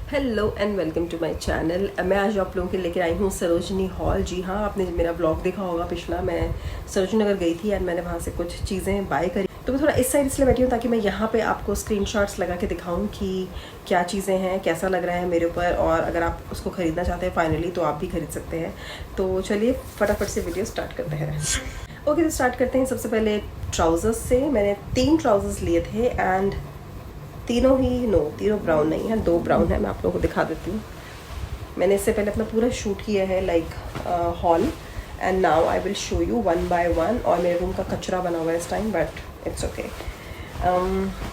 Hello and welcome to my channel. मैं आज आप लोगों के लेकर आई हूँ सरोजनी हॉल। जी हाँ, आपने मेरा ब्लॉग देखा होगा पिछला। मैं सरोजनी नगर गई थी एंड मैंने वहाँ से कुछ चीज़ें बाय करी। तो मैं थोड़ा इस साइड इसलिए बैठी हूँ ताकि मैं यहाँ पे आपको स्क्रीनशॉट्स लगा के दिखाऊँ कि क्या चीज़ें हैं, कैसा लग रहा है मेरे ऊपर, और अगर आप उसको ख़रीदना चाहते हैं फाइनली तो आप भी खरीद सकते हैं। तो चलिए फटाफट से वीडियो स्टार्ट करते हैं। ओके, तो स्टार्ट करते हैं। सबसे पहले ट्राउज़र्स से मैंने 3 ट्राउज़र्स लिए थे एंड तीनों ब्राउन नहीं है, 2 ब्राउन है। मैं आप लोगों को दिखा देती हूँ। मैंने इससे पहले अपना पूरा शूट किया है like hall, and now I will show you one by one. और मेरे रूम का कचरा बना हुआ है इस टाइम, बट इट्स ओके।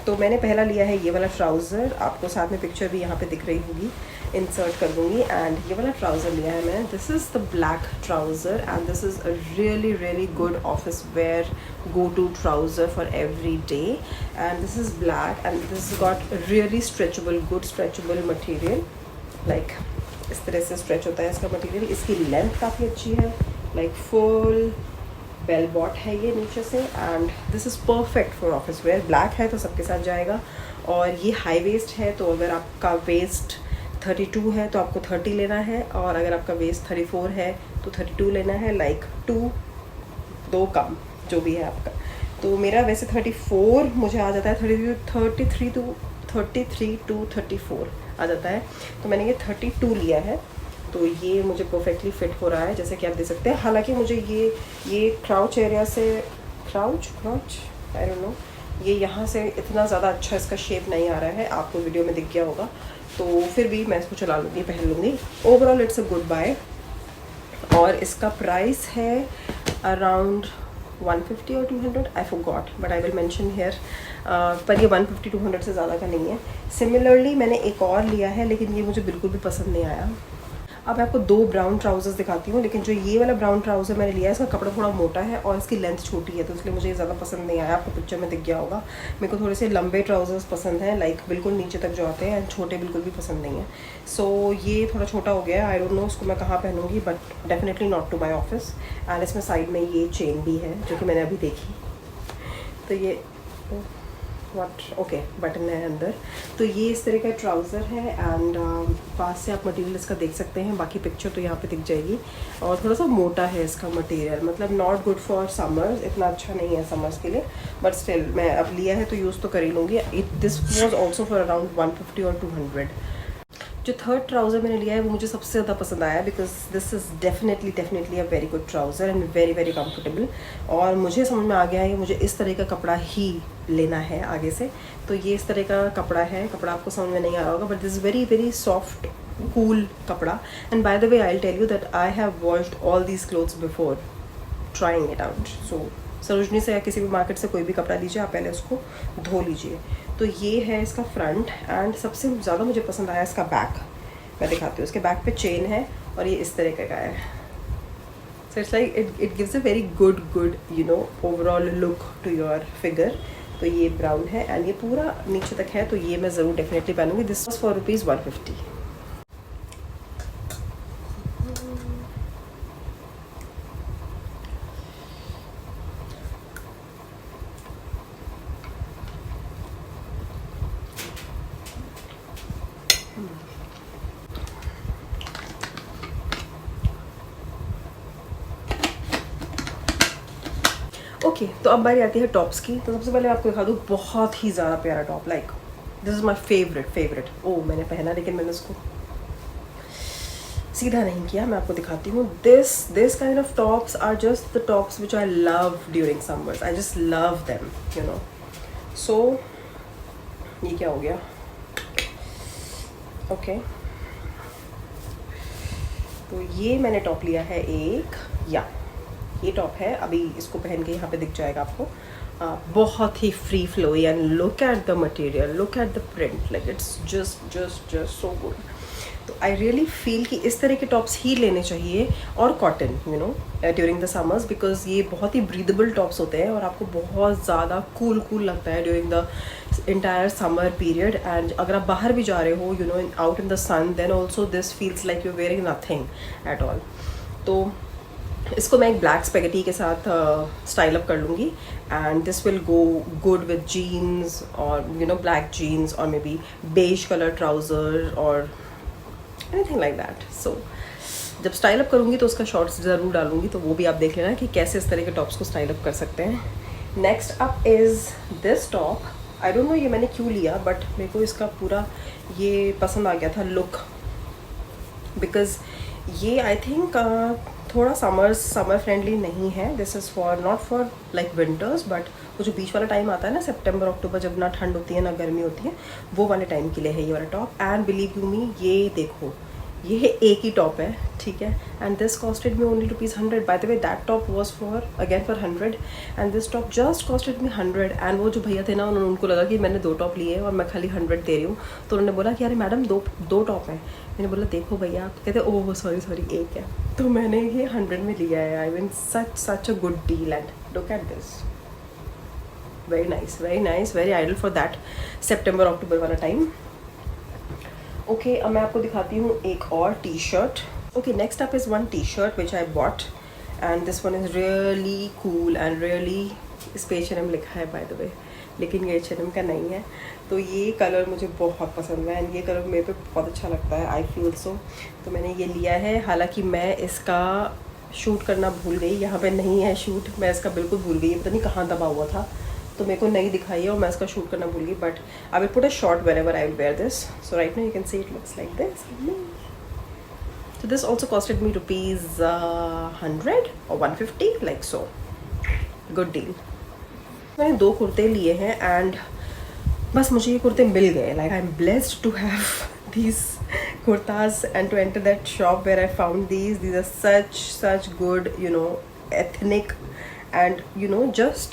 तो मैंने पहला लिया है ये वाला ट्राउज़र। आपको साथ में पिक्चर भी यहाँ पे दिख रही होगी, इंसर्ट कर दूँगी। एंड ये वाला ट्राउज़र लिया है मैंने। This is the black trouser and this is a really good office where go to trouser for every day, and this is black and this has got really stretchable, good stretchable material, like इस तरह से stretch होता है इसका material. इसकी length काफ़ी अच्छी है, लाइक फुल बेल बॉट है ये नीचे से, and this is perfect for office where. Black है तो सबके साथ जाएगा, और ये हाई वेस्ट है, तो अगर आपका वेस्ट 32 है तो आपको 30 लेना है, और अगर आपका वेस्ट 34 है तो 32 लेना है, लाइक 2 कम जो भी है आपका। तो मेरा वैसे 34 मुझे आ जाता है, 33 टू 34 आ जाता है। तो मैंने ये 32 लिया है, तो ये मुझे परफेक्टली फिट हो रहा है, जैसे कि आप देख सकते हैं। हालांकि मुझे ये क्राउच एरिया से क्राउच आई डोंट नो, ये यहाँ से इतना ज़्यादा अच्छा इसका शेप नहीं आ रहा है, आपको वीडियो में दिख गया होगा। तो फिर भी मैं इसको चला लूँगी, पहन लूँगी। Overall it's a good buy. और इसका प्राइस है अराउंड 150 और 200, I forgot but I will mention here. पर ये 150-200 से ज़्यादा का नहीं है। सिमिलरली मैंने एक और लिया है, लेकिन ये मुझे बिल्कुल भी पसंद नहीं आया। अब मैं आपको 2 ब्राउन ट्राउज़र्स दिखाती हूँ, लेकिन जो ये वाला ब्राउन ट्राउज़र मैंने लिया है, इसका कपड़ा थोड़ा मोटा है और इसकी लेंथ छोटी है, तो इसलिए मुझे ये ज़्यादा पसंद नहीं आया। आपको पिक्चर में दिख गया होगा। मेरे को थोड़े से लंबे ट्राउज़र्स पसंद हैं, लाइक बिल्कुल नीचे तक जो आते हैं, एंड छोटे बिल्कुल भी पसंद नहीं है। सो ये थोड़ा छोटा हो गया है। आई डोंट नो उसको मैं कहाँ पहनूँगी, but definitely not to my office. And इसमें साइड में ये चेन भी है जो कि मैंने अभी देखी। तो ये ओके बटन है अंदर। तो ये इस तरह का ट्राउज़र है, एंड पास से आप मटेरियल इसका देख सकते हैं। बाकी पिक्चर तो यहाँ पे दिख जाएगी। और थोड़ा सा मोटा है इसका मटेरियल, मतलब नॉट गुड फॉर समर्स, इतना अच्छा नहीं है समर्स के लिए, बट स्टिल मैं अब लिया है तो यूज़ तो कर ही लूँगी। This was also for around 150 और 200। जो थर्ड ट्राउज़र मैंने लिया है वो मुझे सबसे ज़्यादा पसंद आया, because this is definitely a very good trouser and very comfortable. और मुझे समझ में आ गया है कि मुझे इस तरह का कपड़ा ही लेना है आगे से। तो ये इस तरह का कपड़ा है। कपड़ा आपको समझ में नहीं आ रहा होगा, but this is very soft cool कपड़ा। And by the way I will tell you that I have washed all these clothes before trying it out. So Sarojini से या किसी भी मार्केट से कोई भी कपड़ा लीजिए, आप पहले उसको धो लीजिए। तो ये है इसका फ्रंट, एंड सबसे ज़्यादा मुझे पसंद आया इसका बैक। मैं दिखाती हूँ। इसके बैक पे चेन है और ये इस तरह का है। So it's like it gives a very good you know overall look to your figure. तो ये ब्राउन है एंड ये पूरा नीचे तक है, तो ये मैं ज़रूर डेफिनेटली पहनूंगी। This was for ₹150। ओके, तो अब बारी आती है टॉप्स की। तो सबसे पहले आपको दिखा दूँ बहुत ही ज़्यादा प्यारा top, like this is my favourite. Oh, मैंने पहना लेकिन मैंने उसको सीधा नहीं किया। मैं आपको दिखाती हूँ। This kind of tops are just the tops which I love during summers. I just love them, you know. So ये क्या हो गया? ओके, तो ये मैंने टॉप लिया है एक, या ये टॉप है। अभी इसको पहन के यहाँ पे दिख जाएगा आपको। बहुत ही free flowy, and look at the material, look at the print, like it's just so good. तो आई रियली फील कि इस तरह के टॉप्स ही लेने चाहिए, और cotton, you know, during the summers, because ये बहुत ही ब्रीदेबल टॉप्स होते हैं और आपको बहुत ज़्यादा कूल लगता है during the entire summer period. And अगर आप बाहर भी जा रहे हो, you know, out in the sun, then also this feels like you wearing nothing at all. तो इसको मैं एक ब्लैक स्पेगेटी के साथ स्टाइल अप कर लूँगी। and this will go good with jeans or black jeans or maybe beige color trouser or anything like that. So जब style up करूँगी तो उसका शॉर्ट्स ज़रूर डालूंगी, तो वो भी आप देख लेना कि कैसे इस तरह के टॉप्स को स्टाइल अप कर सकते हैं। Next up is this top. I don't know ये मैंने क्यों लिया, बट मेरे को इसका पूरा ये पसंद आ गया था लुक, बिकॉज ये आई थिंक थोड़ा समर फ्रेंडली नहीं है। This is for not for like winters, but वो जो बीच वाला टाइम आता है ना, सितंबर अक्टूबर, जब ना ठंड होती है ना गर्मी होती है, वो वाले टाइम के लिए है ये वाला टॉप। एंड बिलीव यू मी, ये देखो ये एक ही टॉप है, ठीक है, and this costed me only ₹100। Bye the way that top was for 100 and this top just costed me 100। And वो जो भैया थे ना, उनको लगा कि मैंने 2 टॉप लिए और मैं खाली 100 दे रही हूँ, तो उन्होंने बोला कि अरे मैडम दो टॉप हैं। मैंने बोला देखो भैया, कहते ओह सॉरी एक है, तो मैंने ये 100 में लिया है। I mean such a good deal and look at this, very nice, very ideal for that सितंबर अक्टूबर वाला टाइम। ओके, अब मैं आपको दिखाती हूँ एक और T shirt. Okay, next up is one T shirt which I bought and this one is really cool and really, इस पे H&M लिखा है बाय द वे, लेकिन ये H&M का नहीं है। तो ये कलर मुझे बहुत पसंद है एंड ये कलर मेरे पे बहुत अच्छा लगता है, आई फील सो। तो मैंने ये लिया है, हालांकि मैं इसका शूट करना भूल गई, यहाँ पे नहीं है शूट, मैं इसका बिल्कुल भूल गई, पता नहीं कहाँ दबा हुआ था, तो मेरे को नहीं दिखाई है और मैं इसका शूट करना भूल गई। But I will put a short whenever I will where this. So right now you can see it looks like this. So this also costed me ₹100 or 150 like so. Good deal. मैंने 2 कुर्ते लिए हैं and बस मुझे ये कुर्ते मिल गए। Like I am blessed to have these kurtas and to enter that shop where I found these. These are such good, ethnic and just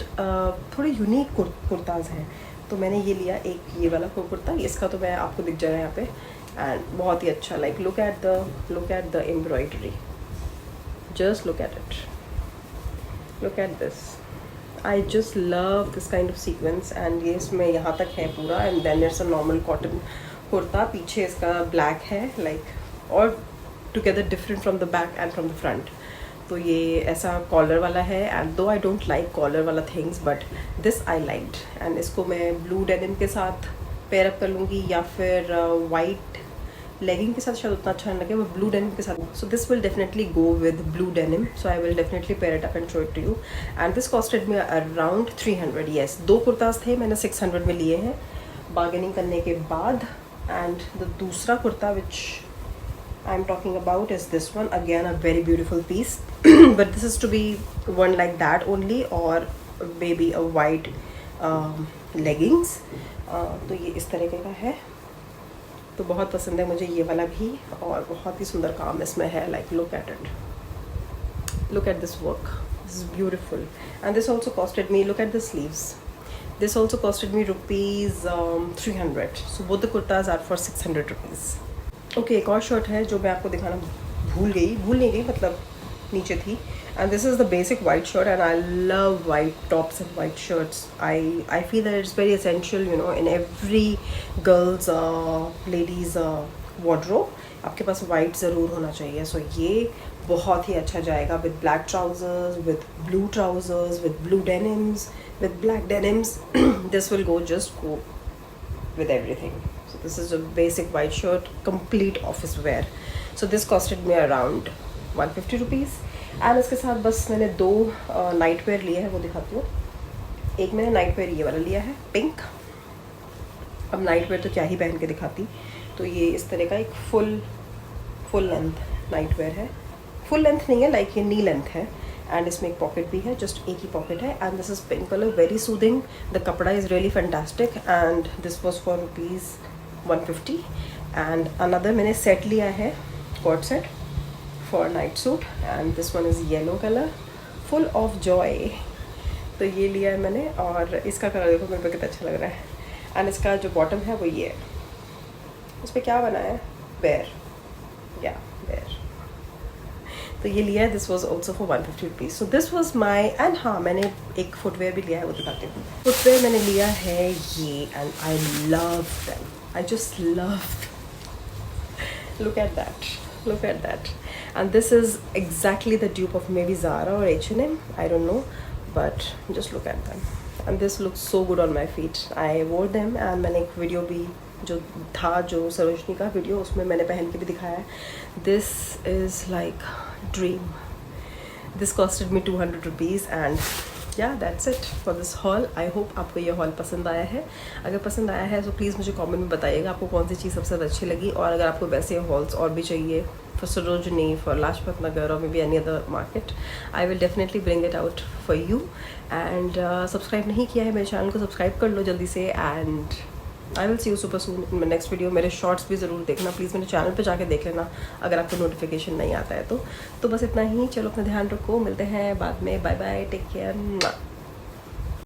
थोड़े यूनिक कुर्ताज हैं। तो मैंने ये लिया, एक ये वाला कुर्ता, इसका तो मैं आपको दिख जाएगा यहाँ पे, एंड बहुत ही अच्छा। Like look at the embroidery, just look at it, look at this. I just love this kind of sequence and ये इसमें यहाँ तक है पूरा, and then it's a normal cotton kurta, पीछे इसका ब्लैक है लाइक, और together different from the back and from the front. तो ये ऐसा कॉलर वाला है and though I don't like collar वाला things, but this I liked. And इसको मैं ब्लू डेनिम के साथ पेयर अप कर लूँगी या फिर वाइट लेगिंग के साथ, शायद उतना अच्छा नहीं लगे, वो ब्लू डेनिम के साथ। So this will definitely go with blue denim, so I will definitely pair it up and show it to you. And this costed me around 300। Yes, 2 kurtas थे, मैंने 600 में लिए हैं बार्गेनिंग करने के बाद। एंड द दूसरा कुर्ता विच I'm talking about is this one, again a very beautiful piece but this is to be worn like that only, or maybe a white leggings। तो ये इस तरीके का है, तो बहुत पसंद है मुझे ये वाला भी, और बहुत ही सुंदर काम इसमें है। Like look at it, look at this work, this is beautiful. And this also costed me, look at the sleeves, this also costed me ₹300। So both the kurtas are for ₹600। Okay, एक और शर्ट है जो मैं आपको दिखाना भूल नहीं गई, मतलब नीचे थी। And this is the basic white shirt and I love white tops and white shirts. I feel that it's very essential in every girls ladies wardrobe, आपके पास वाइट ज़रूर होना चाहिए। सो ये बहुत ही अच्छा जाएगा with black trousers, with blue trousers, with blue denims, with black denims. This will just go with everything. So this is a basic white shirt, complete office wear. So this costed me around ₹150 and इसके साथ बस मैंने 2 night where लिए हैं, वो दिखाती हूँ। एक मैंने नाइट वेयर ये वाला लिया है पिंक। अब नाइट वेयर तो क्या ही पहन के दिखाती, तो ये इस तरह का एक फुल लेंथ नाइट वेयर है। फुल लेंथ नहीं है, लाइक ये नी लेंथ है, एंड इसमें एक पॉकेट भी है, जस्ट एक ही पॉकेट है। And this is pink colour, very soothing, the कपड़ा is really fantastic and this was for ₹150। And another मैंने सेट लिया है, cot set for night suit, and this one is yellow colour, full of joy. तो ये लिया है मैंने, और इसका कलर देखो मेरे को कितना अच्छा लग रहा है। एंड इसका जो बॉटम है वो ये है, इस पर क्या बना है, बेयर, या बेयर। तो ये लिया है, this was also for ₹150। So this was my, and हाँ मैंने एक फुटवेयर भी लिया है, वो दिखाती हूँ। फुटवेयर मैंने लिया है ये, and I love them, I just love, look at that. And this is exactly the dupe of may be Zara or H&M, I don't know, but just look at them and this looks so good on my feet. I wore them and मैंने एक video भी जो सरोजनी का video उसमें मैंने पहन के भी दिखाया है. This is like dream. This costed me 200 rupees and yeah, that's it for this haul. I hope आपको ये haul पसंद आया है. अगर पसंद आया है तो प्लीज़ मुझे कमेंट में बताइएगा आपको कौन सी चीज़ सबसे ज़्यादा अच्छी लगी, और अगर आपको वैसे हॉल्स और भी चाहिए for Sarojini, for Lajpat Nagar or maybe any other market, I will definitely bring it out for you. And subscribe नहीं किया है मेरे चैनल को सब्सक्राइब कर लो जल्दी से. And I will see you super soon in my next video. मेरे shorts भी ज़रूर देखना प्लीज़, मेरे चैनल पे जाके देख लेना अगर आपको नोटिफिकेशन नहीं आता है तो बस इतना ही. चलो अपना ध्यान रखो, मिलते हैं बाद में. Bye bye, take care.